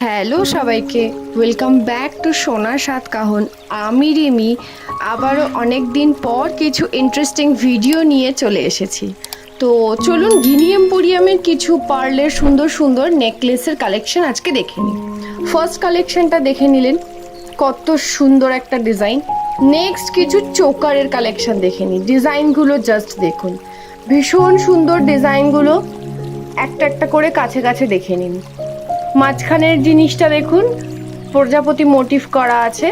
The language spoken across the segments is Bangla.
হ্যালো সবাইকে, ওয়েলকাম ব্যাক টু সোনার সাত কাহন। আমি রিমি আবারও অনেক দিন পর কিছু ইন্টারেস্টিং ভিডিও নিয়ে চলে এসেছি। তো চলুন গিনি এম্পোরিয়ামের কিছু পার্লের সুন্দর সুন্দর নেকলেসের কালেকশন আজকে দেখে নিই। ফার্স্ট কালেকশনটা দেখে নিলেন, কত সুন্দর একটা ডিজাইন। নেক্সট কিছু চোকারের কালেকশন দেখে নিই। ডিজাইনগুলো জাস্ট দেখুন, ভীষণ সুন্দর ডিজাইনগুলো। একটা একটা করে কাছে কাছে দেখে নিন। মাঝখানের জিনিসটা দেখুন, প্রজাপতি মোটিভ করা আছে।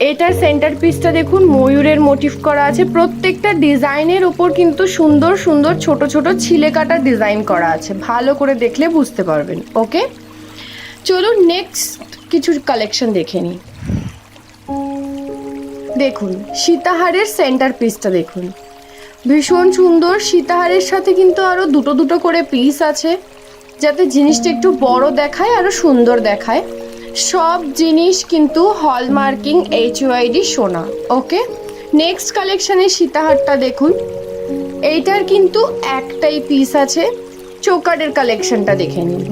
এটার সেন্টার পিসটা দেখুন, ময়ূরের মোটিভ করা আছে। প্রত্যেকটা ডিজাইনের উপর কিন্তু সুন্দর সুন্দর ছোট ছোট ছিলে কাটা ডিজাইন করা আছে, ভালো করে দেখলে বুঝতে পারবেন। ওকে, চলুন নেক্সট কিছু কালেকশন দেখে নিই। দেখুন সীতাহারের সেন্টার পিসটা দেখুন, ভীষণ সুন্দর। সীতাহারের সাথে কিন্তু আরও দুটো দুটো করে পিস আছে, যাতে জিনিসটা একটু বড় দেখায়, আরও সুন্দর দেখায়। সব জিনিস কিন্তু হলমার্কিং HUID সোনা। ওকে, নেক্সট কালেকশানে সীতাহারটা দেখুন, এইটার কিন্তু একটাই পিস আছে। চোকারের কালেকশনটা দেখে নিন,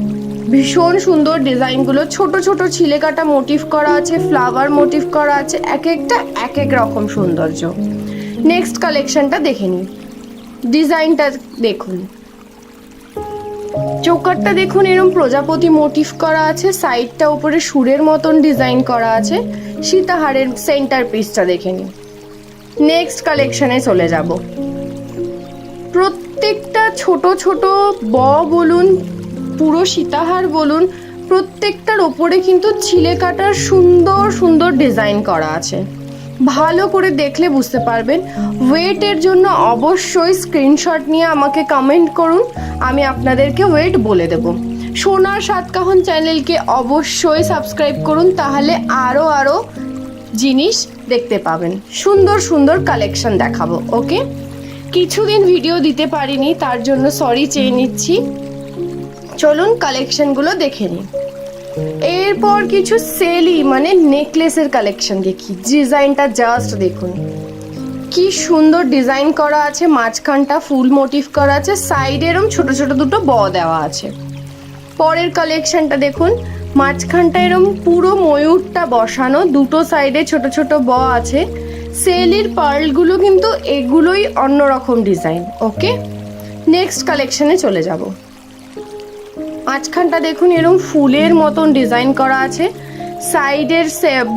ভীষণ সুন্দর ডিজাইনগুলো। ছোট ছোট ছিলে কাটা মোটিভ করা আছে, ফ্লাওয়ার মোটিভ করা আছে, এক একটা এক এক রকম সৌন্দর্য। নেক্সট কালেকশনটা দেখে নিন, ডিজাইনটা দেখুন। চোকারটা দেখুন, এরকম প্রজাপতি মোটিভ করা আছে, সাইডটা উপরে সুরের মতন ডিজাইন করা আছে। সীতাহারের সেন্টার পিসটা দেখে নিন। নেক্সট কালেকশনে চলে যাব। প্রত্যেকটা ছোট ছোট বলুন, পুরো সীতাহার বলুন, প্রত্যেকটার ওপরে কিন্তু ছিলে কাটার সুন্দর সুন্দর ডিজাইন করা আছে। ভালো করে দেখলে বুঝতে পারবেন। ওয়েটের জন্য অবশ্যই স্ক্রিনশট নিয়ে আমাকে কমেন্ট করুন, আমি আপনাদেরকে ওয়েট বলে দেব। সোনার সাত কাহন চ্যানেলকে অবশ্যই সাবস্ক্রাইব করুন, তাহলে আরও আরও জিনিস দেখতে পাবেন। সুন্দর সুন্দর কালেকশন দেখাবো। ওকে, কিছুদিন ভিডিও দিতে পারিনি, তার জন্য সরি চেয়ে নিচ্ছি। চলুন কালেকশনগুলো দেখে নিই। এরপর কিছু সেলি মানে নেকলেসের কালেকশন দেখি। ডিজাইনটা জাস্ট দেখুন, কি সুন্দর ডিজাইন করা আছে। মাঝখানটা ফুল মোটিভ করা আছে, সাইডে এরম ছোট ছোট দুটো দেওয়া আছে। পরের কালেকশনটা দেখুন, মাঝখানটা এরম পুরো ময়ূরটা বসানো, দুটো সাইডে ছোট ছোট আছে। সেলির পার্লগুলো কিন্তু এগুলোই অন্যরকম ডিজাইন। ওকে, নেক্সট কালেকশনে চলে যাব। মাঝখানটা দেখুন, এরকম ফুলের মতন ডিজাইন করা আছে। সাইডের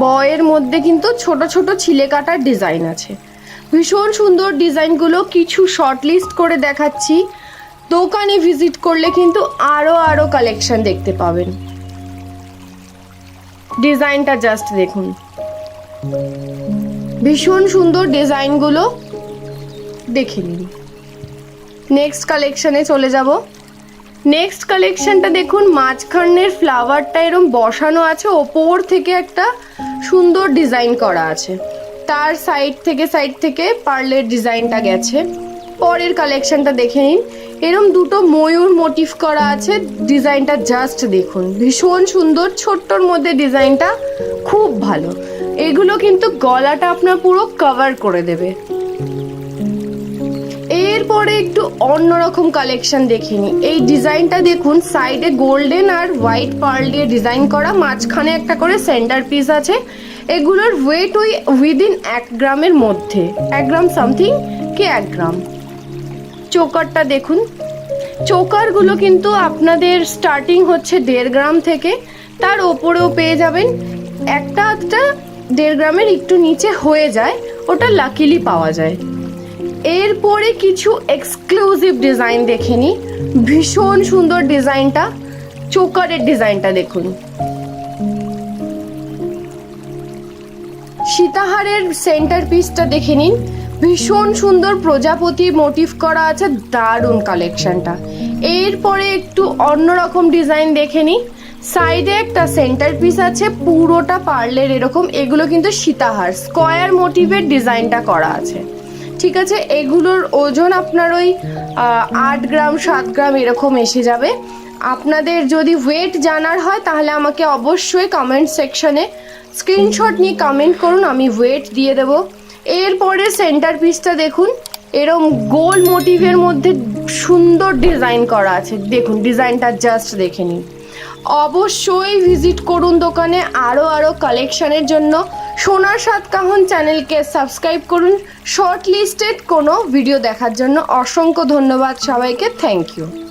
বয়ের মধ্যে কিন্তু ছোট ছোট ছিলে কাটার ডিজাইন আছে। ভীষণ সুন্দর ডিজাইনগুলো, কিছু শর্ট লিস্ট করে দেখাচ্ছি। দোকানে ভিজিট করলে কিন্তু আরও আরও কালেকশন দেখতে পাবেন। ডিজাইনটা জাস্ট দেখুন, ভীষণ সুন্দর ডিজাইনগুলো দেখে নিন। নেক্সট কালেকশনে চলে যাব। নেক্সট কালেকশনটা দেখুন, মাঝখানের ফ্লাওয়ারটা এরকম বসানো আছে, ওপর থেকে একটা সুন্দর ডিজাইন করা আছে, তার সাইড থেকে পার্লের ডিজাইনটা গেছে। পরের কালেকশনটা দেখে নিন, এরকম দুটো ময়ূর মোটিভ করা আছে। ডিজাইনটা জাস্ট দেখুন, ভীষণ সুন্দর, ছোট্টর মধ্যে ডিজাইনটা খুব ভালো। এগুলো কিন্তু গলাটা আপনার পুরো কভার করে দেবে। এরপরে একটু অন্যরকম কালেকশন দেখিনি। এই ডিজাইনটা দেখুন, সাইডে গোল্ডেন আর হোয়াইট পার্ল দিয়ে ডিজাইন করা, মাঝখানে একটা করে সেন্টার পিস আছে। এগুলোর ওয়েট উইদিন 1 গ্রামের মধ্যে, 1 গ্রাম সামথিং কি 1 গ্রাম। চোকারটা দেখুন, চোকারগুলো কিন্তু আপনাদের স্টার্টিং হচ্ছে 1.5 গ্রাম থেকে, তার ওপরেও পেয়ে যাবেন। একটা 1.5 গ্রামের একটু নিচে হয়ে যায়, ওটা লাকিলি পাওয়া যায়। এরপরে কিছু এক্সক্লুসিভ ডিজাইন দেখে নিই। ভীষণ সুন্দর ডিজাইনটা, চোকারের ডিজাইনটা দেখুন। সীতাহারের সেন্টার পিসটা দেখে নিন, ভীষণ সুন্দর প্রজাপতি মোটিভ করা আছে, দারুণ কালেকশনটা। এরপরে একটু অন্যরকম ডিজাইন দেখে নিই। সাইডে একটা সেন্টার পিস আছে, পুরোটা পার্লের এরকম। এগুলো কিন্তু সীতাহার স্কোয়ার মোটিভের ডিজাইনটা করা আছে। ঠিক আছে, এগুলোর ওজন আপনার ওই 8 গ্রাম 7 গ্রাম এরকম এসে যাবে। আপনাদের যদি ওয়েট জানার হয় তাহলে আমাকে অবশ্যই কমেন্ট সেকশনে স্ক্রিনশট নিয়ে কমেন্ট করুন, আমি ওয়েট দিয়ে দেব। এরপরে সেন্টার পিসটা দেখুন, এরম গোল মোটিভের মধ্যে সুন্দর ডিজাইন করা আছে। দেখুন ডিজাইনটা জাস্ট দেখে নিন। অবশ্যই ভিজিট করুন দোকানে। আরও কালেকশানের জন্য সোনার সাতকাহন চ্যানেলকে সাবস্ক্রাইব করুন। শর্ট লিস্টেড কোনো ভিডিও দেখার জন্য অসংখ্য ধন্যবাদ সবাইকে। Thank you.